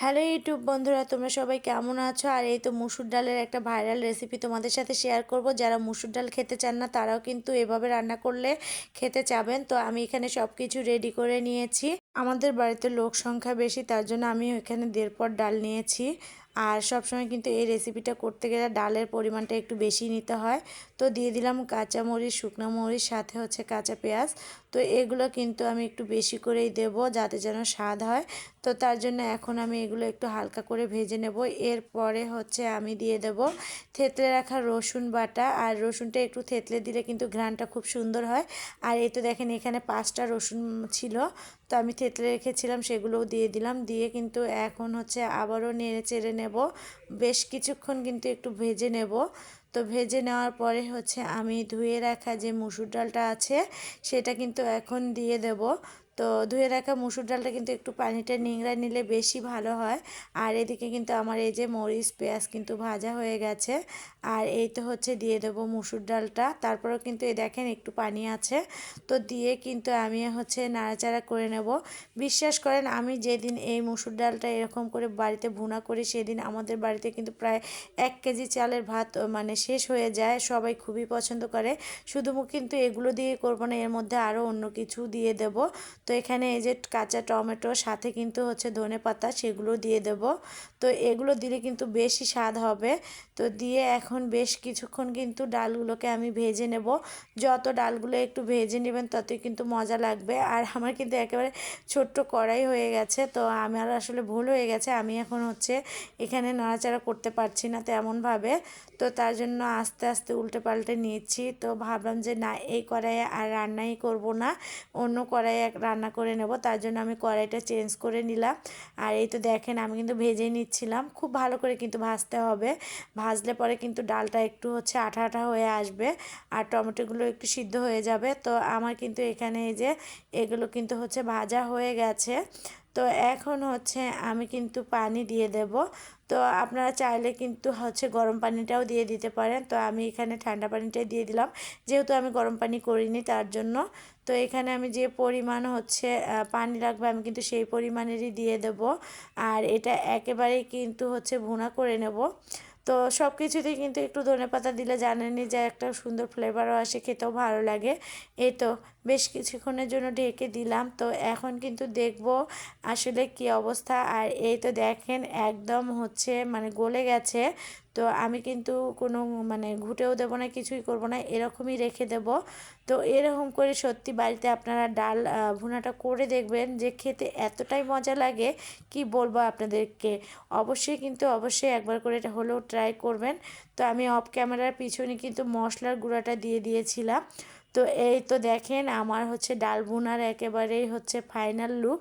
Hello YouTube বন্ধুরা, তোমরা সবাই কেমন আছো? আর এই তো মুসুর ডালের একটা ভাইরাল রেসিপি তোমাদের সাথে শেয়ার করব। যারা মুসুর ডাল খেতে চান না তারাও কিন্তু এভাবে রান্না করলে খেতে চাবেন। তো আমি এখানে সব কিছু রেডি করে নিয়েছি। আমাদের বাড়িতে লোক সংখ্যা বেশি, তার জন্য আমি এখানে 1.5 পট ডাল নিয়েছি। আর সবসময় কিন্তু এই রেসিপিটা করতে গেলে ডালের পরিমাণটা একটু বেশি নিতে হয়। তো দিয়ে দিলাম কাঁচা মরিচ, শুকনো মরিচ, সাথে হচ্ছে কাঁচা পেঁয়াজ। তো এগুলো কিন্তু আমি একটু বেশি করেই দেব, যাতে যেন স্বাদ হয়। তো তার জন্য এখন আমি এগুলো একটু হালকা করে ভেজে নেব। এরপরে হচ্ছে আমি দিয়ে দেব থেতলে রাখা রসুন বাটা। আর রসুনটা একটু থেতলে দিলে কিন্তু ঘ্রাণটা খুব সুন্দর হয়। আর এই তো দেখেন এখানে 5টা রসুন ছিল, তো আমি থেতলে রেখেছিলাম, সেগুলোও দিয়ে দিলাম। দিয়ে কিন্তু এখন হচ্ছে আবারও নেড়ে চেড়ে নেব। বেশ কিছুক্ষণ কিন্তু একটু ভেজে নেব। তো ভেজে নেওয়ার পরে হচ্ছে আমি ধুয়ে রাখা যে মুসুর ডালটা আছে সেটা কিন্তু এখন দিয়ে দেব। তো ধুয়ে রাখা মুসুর ডালটা কিন্তু একটু পানিটা নিংড়ায় নিলে বেশি ভালো হয়। আর এদিকে কিন্তু আমার এই যে মরিচ পেঁয়াজ কিন্তু ভাজা হয়ে গেছে। আর এই তো হচ্ছে দিয়ে দেবো মুসুর ডালটা। তারপরেও কিন্তু এই দেখেন একটু পানি আছে। তো দিয়ে কিন্তু আমি হচ্ছে নাড়াচাড়া করে নেব। বিশ্বাস করেন, আমি যেদিন এই মুসুর ডালটা এরকম করে বাড়িতে ভুনা করি সেদিন আমাদের বাড়িতে কিন্তু প্রায় 1 কেজি চালের ভাত মানে শেষ হয়ে যায়। সবাই খুবই পছন্দ করে। শুধু কিন্তু এগুলো দিয়ে করবো না, এর মধ্যে আরও অন্য কিছু দিয়ে দেব। তো এখানে এই যে কাঁচা টমেটো, সাথে কিন্তু হচ্ছে ধনেপাতা, সেগুলো দিয়ে দেব। তো এগুলো দিলে কিন্তু বেশি স্বাদ হবে। তো দিয়ে এখন বেশ কিছুক্ষণ কিন্তু ডালগুলোকে আমি ভেজে নেব। যত ডালগুলো একটু ভেজে নেবেন ততই কিন্তু মজা লাগবে। আর আমার কিন্তু একেবারে ছোট্ট কড়াই হয়ে গেছে, তো আমার আসলে ভুল হয়ে গেছে। আমি এখন হচ্ছে এখানে নাড়াচাড়া করতে পারছি না তেমনভাবে। তো তার জন্য আস্তে আস্তে উল্টে পাল্টে নিচ্ছি। তো ভাবলাম যে না, এই কড়াইয়ে আর রান্নাই করব না, অন্য কড়াইয়ে রান্না করে নেব। তার জন্য আমি কড়াইটা চেঞ্জ করে নিলাম। আর এই তো দেখেন আমি কিন্তু ভেজে নিচ্ছিলাম। খুব ভালো করে কিন্তু ভাজতে হবে, ভাজলে পরে কিন্তু ডালটা একটু হচ্ছে আঠা আঠা হয়ে আসবে আর টমেটোগুলো একটু সিদ্ধ হয়ে যাবে। তো আমার কিন্তু এখানে এই যে এগুলো কিন্তু হচ্ছে ভাজা হয়ে গেছে। তো এখন হচ্ছে আমি কিন্তু পানি দিয়ে দেব। তো আপনারা চাইলে কিন্তু হচ্ছে গরম পানিটাও দিয়ে দিতে পারেন। তো আমি এখানে ঠান্ডা পানিটাই দিয়ে দিলাম, যেহেতু আমি গরম পানি করিনি তার জন্য। তো এখানে আমি যে পরিমাণ হচ্ছে পানি রাখবো আমি কিন্তু সেই পরিমাণেরই দিয়ে দেব। আর এটা একেবারেই কিন্তু হচ্ছে ভুনা করে নেব। তো সব কিছুতেই কিন্তু একটু ধনেপাতা দিলে জানেনই যে একটা সুন্দর ফ্লেভারও আসে, খেতেও ভালো লাগে। এই তো বেশ কিছুক্ষণের জন্য ঢেকে দিলাম। তো এখন কিন্তু দেখব আসলে কি অবস্থা। আর এই তো দেখেন একদম হচ্ছে মানে গলে গেছে। তো আমি কিন্তু কোনো মানে ঘুটেও দেবো না, কিছুই করব না, এরকমই রেখে দেব। তো এরকম করে সত্যি বাড়িতে আপনারা ডাল ভুনাটা করে দেখবেন, যে খেতে এতটাই মজা লাগে কি বলবো আপনাদেরকে। অবশ্যই কিন্তু অবশ্যই একবার করে এটা হলেও ট্রাই করবেন। তো আমি অফ ক্যামেরার পিছনে কিন্তু মশলার গুঁড়াটা দিয়ে দিয়েছিলাম। তো এই তো দেখেন আমার হচ্ছে ডাল ভুনার একেবারেই হচ্ছে ফাইনাল লুক।